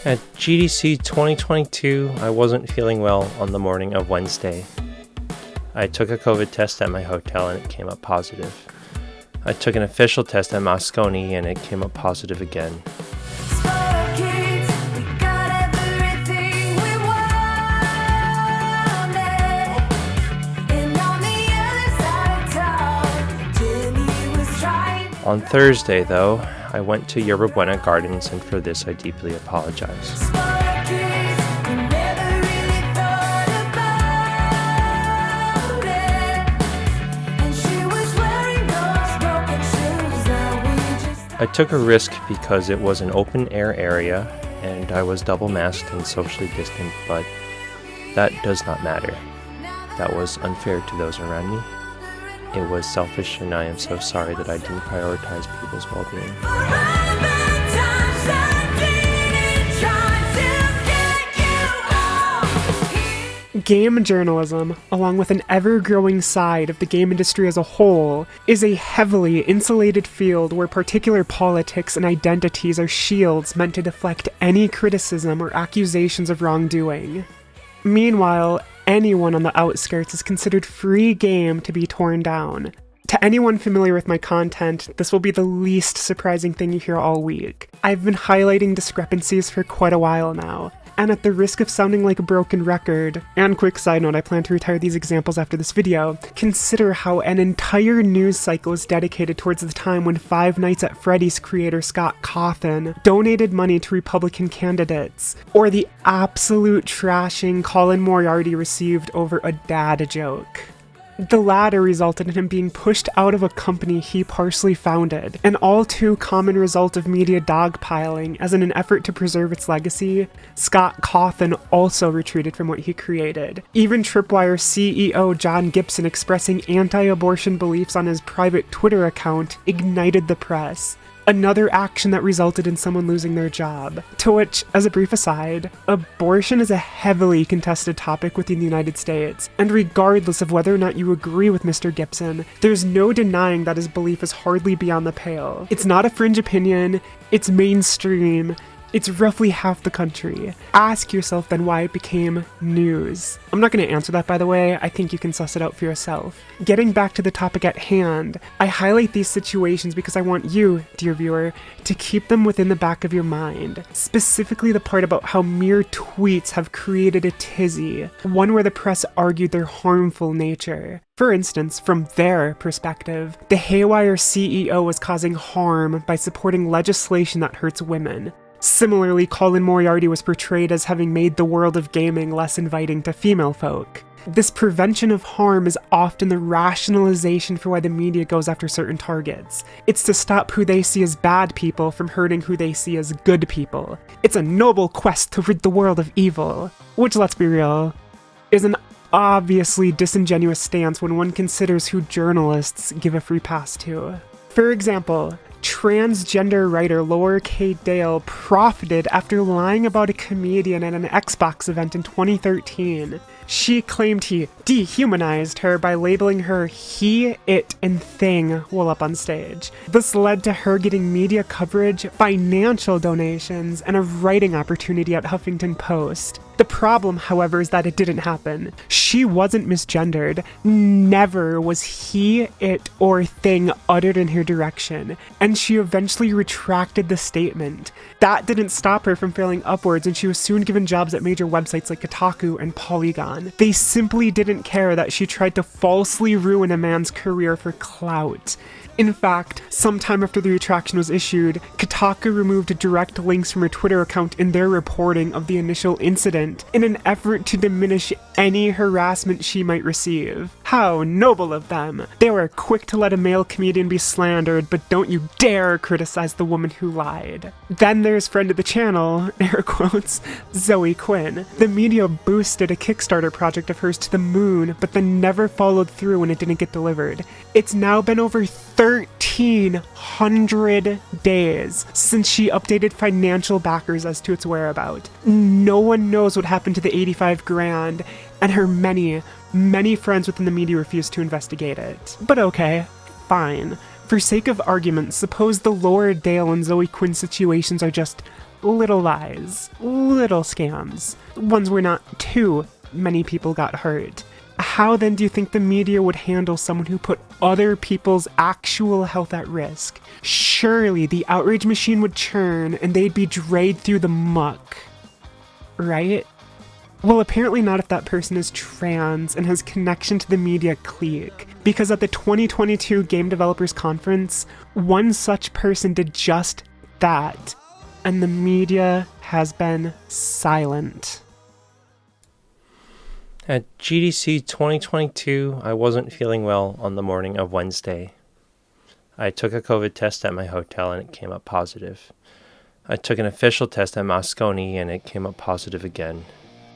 At GDC 2022, I wasn't feeling well on the morning of Wednesday. I took a COVID test at my hotel and it came up positive. I took an official test at Moscone and it came up positive again. On Thursday, though, I went to Yerba Buena Gardens, and for this I deeply apologize. I took a risk because it was an open-air area, and I was double-masked and socially distant, but that does not matter. That was unfair to those around me. It was selfish, and I am so sorry that I didn't prioritize people's well-being. Game journalism, along with an ever-growing side of the game industry as a whole, is a heavily insulated field where particular politics and identities are shields meant to deflect any criticism or accusations of wrongdoing. Meanwhile, anyone on the outskirts is considered free game to be torn down. To anyone familiar with my content, this will be the least surprising thing you hear all week. I've been highlighting discrepancies for quite a while now, and at the risk of sounding like a broken record, and quick side note, I plan to retire these examples after this video, consider how an entire news cycle is dedicated towards the time when Five Nights at Freddy's creator Scott Cawthon donated money to Republican candidates, or the absolute trashing Colin Moriarty received over a dad joke. The latter resulted in him being pushed out of a company he partially founded, an all too common result of media dogpiling, as in an effort to preserve its legacy. Scott Cawthon also retreated from what he created. Even Tripwire CEO John Gibson expressing anti-abortion beliefs on his private Twitter account ignited the press. Another action that resulted in someone losing their job. To which, as a brief aside, abortion is a heavily contested topic within the United States, and regardless of whether or not you agree with Mr. Gibson, there's no denying that his belief is hardly beyond the pale. It's not a fringe opinion, it's mainstream, it's roughly half the country. Ask yourself then why it became news. I'm not going to answer that, by the way. I think you can suss it out for yourself. Getting back to the topic at hand, I highlight these situations because I want you, dear viewer, to keep them within the back of your mind. Specifically the part about how mere tweets have created a tizzy, one where the press argued their harmful nature. For instance, from their perspective, the Haywire CEO was causing harm by supporting legislation that hurts women. Similarly, Colin Moriarty was portrayed as having made the world of gaming less inviting to female folk. This prevention of harm is often the rationalization for why the media goes after certain targets. It's to stop who they see as bad people from hurting who they see as good people. It's a noble quest to rid the world of evil, which, let's be real, is an obviously disingenuous stance when one considers who journalists give a free pass to. For example, transgender writer Laura K. Dale profited after lying about a comedian at an Xbox event in 2013. She claimed he dehumanized her by labeling her he, it, and thing while up on stage. This led to her getting media coverage, financial donations, and a writing opportunity at Huffington Post. The problem, however, is that it didn't happen. She wasn't misgendered. Never was he, it, or thing uttered in her direction, and she eventually retracted the statement. That didn't stop her from failing upwards, and she was soon given jobs at major websites like Kotaku and Polygon. They simply didn't care that she tried to falsely ruin a man's career for clout. In fact, sometime after the retraction was issued, Kotaku removed direct links from her Twitter account in their reporting of the initial incident in an effort to diminish any harassment she might receive. How noble of them! They were quick to let a male comedian be slandered, but don't you dare criticize the woman who lied. Then there's friend of the channel, air quotes, Zoe Quinn. The media boosted a Kickstarter project of hers to the moon, but then never followed through when it didn't get delivered. It's now been over 1,300 days since she updated financial backers as to its whereabouts. No one knows what happened to the 85 grand, and her many friends within the media refused to investigate it. But okay, fine. For sake of argument, suppose the Laura Dale and Zoe Quinn situations are just little lies, little scams, ones where not too many people got hurt. How then do you think the media would handle someone who put other people's actual health at risk? Surely the outrage machine would churn and they'd be dragged through the muck, right? Well, apparently not if that person is trans and has connection to the media clique, because at the 2022 Game Developers Conference, one such person did just that, and the media has been silent. At GDC 2022, I wasn't feeling well on the morning of Wednesday. I took a COVID test at my hotel and it came up positive. I took an official test at Moscone and it came up positive again.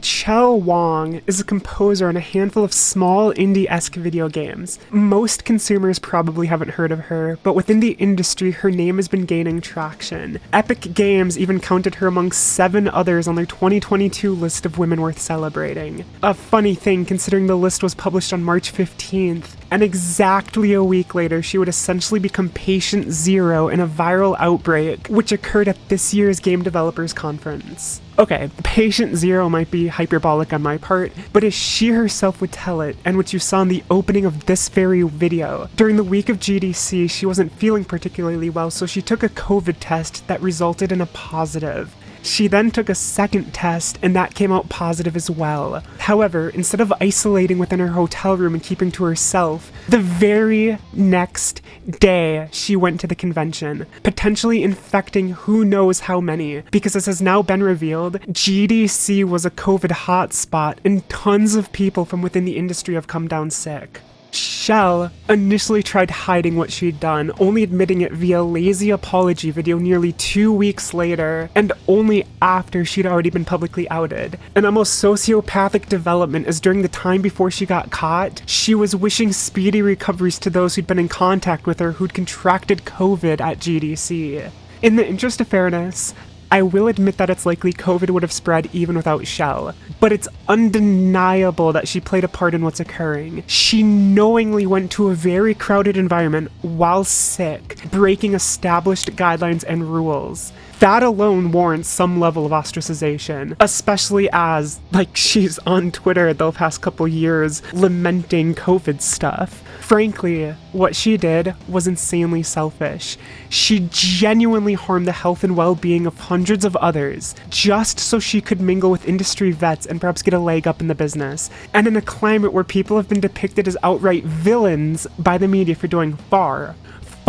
Chell Wong is a composer on a handful of small indie-esque video games. Most consumers probably haven't heard of her, but within the industry her name has been gaining traction. Epic Games even counted her among 7 others on their 2022 list of women worth celebrating. A funny thing considering the list was published on March 15th, and exactly a week later she would essentially become patient zero in a viral outbreak, which occurred at this year's Game Developers Conference. Okay, patient zero might be hyperbolic on my part, but as she herself would tell it, and which you saw in the opening of this very video, during the week of GDC she wasn't feeling particularly well, so she took a COVID test that resulted in a positive. She then took a second test, and that came out positive as well. However, instead of isolating within her hotel room and keeping to herself, the very next day she went to the convention, potentially infecting who knows how many, because as has now been revealed, GDC was a COVID hotspot, and tons of people from within the industry have come down sick. Chell initially tried hiding what she'd done, only admitting it via a lazy apology video nearly 2 weeks later, and only after she'd already been publicly outed. An almost sociopathic development as during the time before she got caught, she was wishing speedy recoveries to those who'd been in contact with her who'd contracted COVID at GDC. In the interest of fairness, I will admit that it's likely COVID would have spread even without Chell, but it's undeniable that she played a part in what's occurring. She knowingly went to a very crowded environment while sick, breaking established guidelines and rules. That alone warrants some level of ostracization, especially as, she's on Twitter the past couple years lamenting COVID stuff. Frankly, what she did was insanely selfish. She genuinely harmed the health and well-being of hundreds of others, just so she could mingle with industry vets and perhaps get a leg up in the business. And in a climate where people have been depicted as outright villains by the media for doing far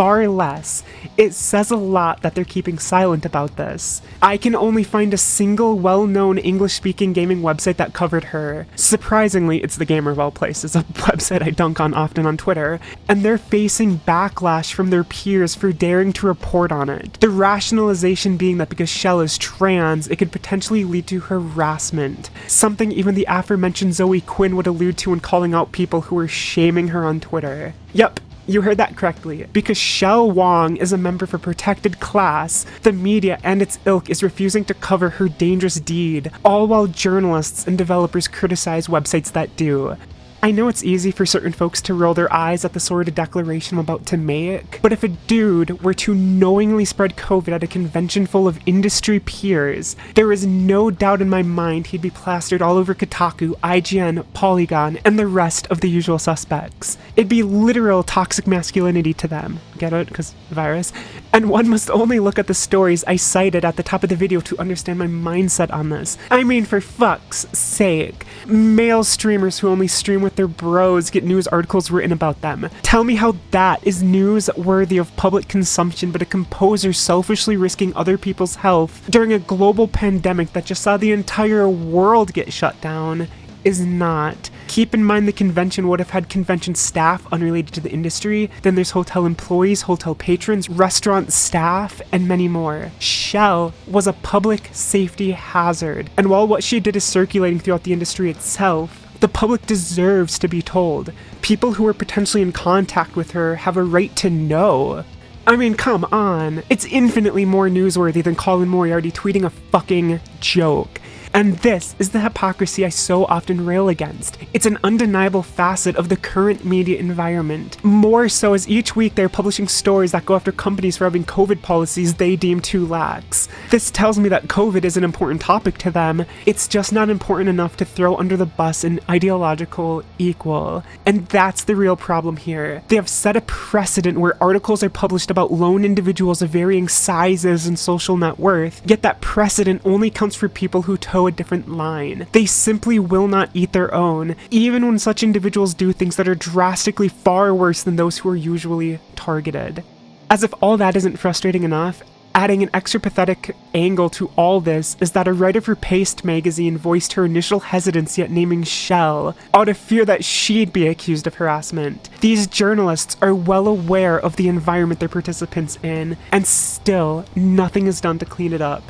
less, it says a lot that they're keeping silent about this. I can only find a single well-known English-speaking gaming website that covered her. Surprisingly, it's The Gamer of all places, a website I dunk on often on Twitter, and they're facing backlash from their peers for daring to report on it. The rationalization being that because Chell is trans, it could potentially lead to harassment, something even the aforementioned Zoe Quinn would allude to when calling out people who were shaming her on Twitter. Yep. You heard that correctly. Because Chell Wong is a member of a protected class, the media and its ilk is refusing to cover her dangerous deed, all while journalists and developers criticize websites that do. I know it's easy for certain folks to roll their eyes at the sort of declaration I'm about to make, but if a dude were to knowingly spread COVID at a convention full of industry peers, there is no doubt in my mind he'd be plastered all over Kotaku, IGN, Polygon, and the rest of the usual suspects. It'd be literal toxic masculinity to them. Get it? Because virus. And one must only look at the stories I cited at the top of the video to understand my mindset on this. I mean, for fuck's sake. Male streamers who only stream with their bros get news articles written about them. Tell me how that is newsworthy of public consumption, but a composer selfishly risking other people's health during a global pandemic that just saw the entire world get shut down is not. Keep in mind the convention would have had convention staff unrelated to the industry, then there's hotel employees, hotel patrons, restaurant staff, and many more. Chell was a public safety hazard, and while what she did is circulating throughout the industry itself, the public deserves to be told. People who are potentially in contact with her have a right to know. I mean, come on. It's infinitely more newsworthy than Colin Moriarty tweeting a fucking joke. And this is the hypocrisy I so often rail against. It's an undeniable facet of the current media environment. More so as each week they're publishing stories that go after companies for having COVID policies they deem too lax. This tells me that COVID is an important topic to them. It's just not important enough to throw under the bus an ideological equal. And that's the real problem here. They have set a precedent where articles are published about lone individuals of varying sizes and social net worth, yet that precedent only counts for people who toe a different line. They simply will not eat their own, even when such individuals do things that are drastically far worse than those who are usually targeted. As if all that isn't frustrating enough, adding an extra pathetic angle to all this is that a writer for Paste magazine voiced her initial hesitancy at naming Shell, out of fear that she'd be accused of harassment. These journalists are well aware of the environment they're participants in, and still, nothing is done to clean it up.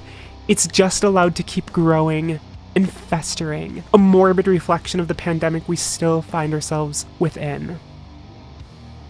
It's just allowed to keep growing and festering, a morbid reflection of the pandemic we still find ourselves within.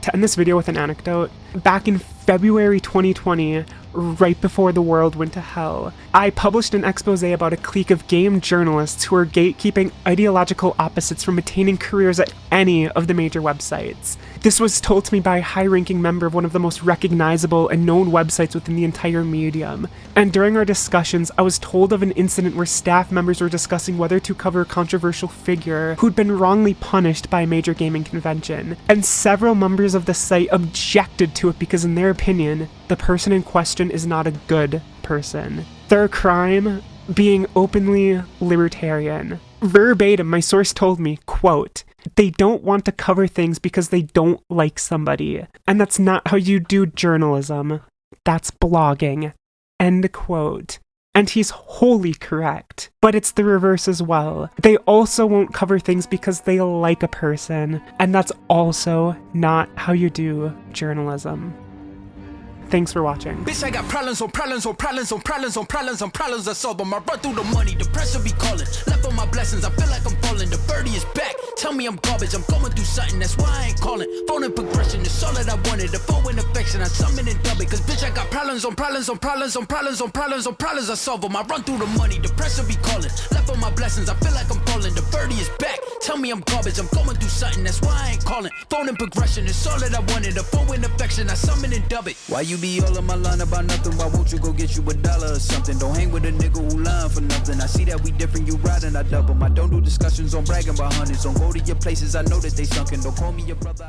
To end this video with an anecdote, back in February 2020, right before the world went to hell, I published an expose about a clique of game journalists who are gatekeeping ideological opposites from attaining careers at any of the major websites. This was told to me by a high-ranking member of one of the most recognizable and known websites within the entire medium. And during our discussions, I was told of an incident where staff members were discussing whether to cover a controversial figure who'd been wrongly punished by a major gaming convention. And several members of the site objected to it because in their opinion, the person in question is not a good person. Their crime? Being openly libertarian. Verbatim, my source told me, quote, "They don't want to cover things because they don't like somebody. And that's not how you do journalism. That's blogging." End quote. And he's wholly correct. But it's the reverse as well. They also won't cover things because they like a person. And that's also not how you do journalism. Thanks for watching. Bitch, I got problems on problems on problems on problems on problems on problems I solve them. I run through the money, the pressure be calling. Left on my blessings, I feel like I'm falling. The birdie is back, tell me I'm garbage. I'm going through something, that's why I ain't calling. Phone and progression is all that I wanted. The phone and affection, I summon and dub it. Cause bitch, I got problems on problems on problems on problems on problems on problems I solve them. I run through the money, the pressure be calling. Left on my blessings, I feel like I'm falling. The birdie is back, tell me I'm garbage. I'm going through something, that's why I ain't calling. Phone and progression is all that I wanted. The phone and affection, I summon and dub it. Why you be all on my line about nothing? Why won't you go get you $1 or something? Don't hang with a nigga who lying for nothing. I see that we different, you riding, I double. I don't do discussions on bragging about hundreds. Don't go to your places, I know that they sunken. Don't call me your brother.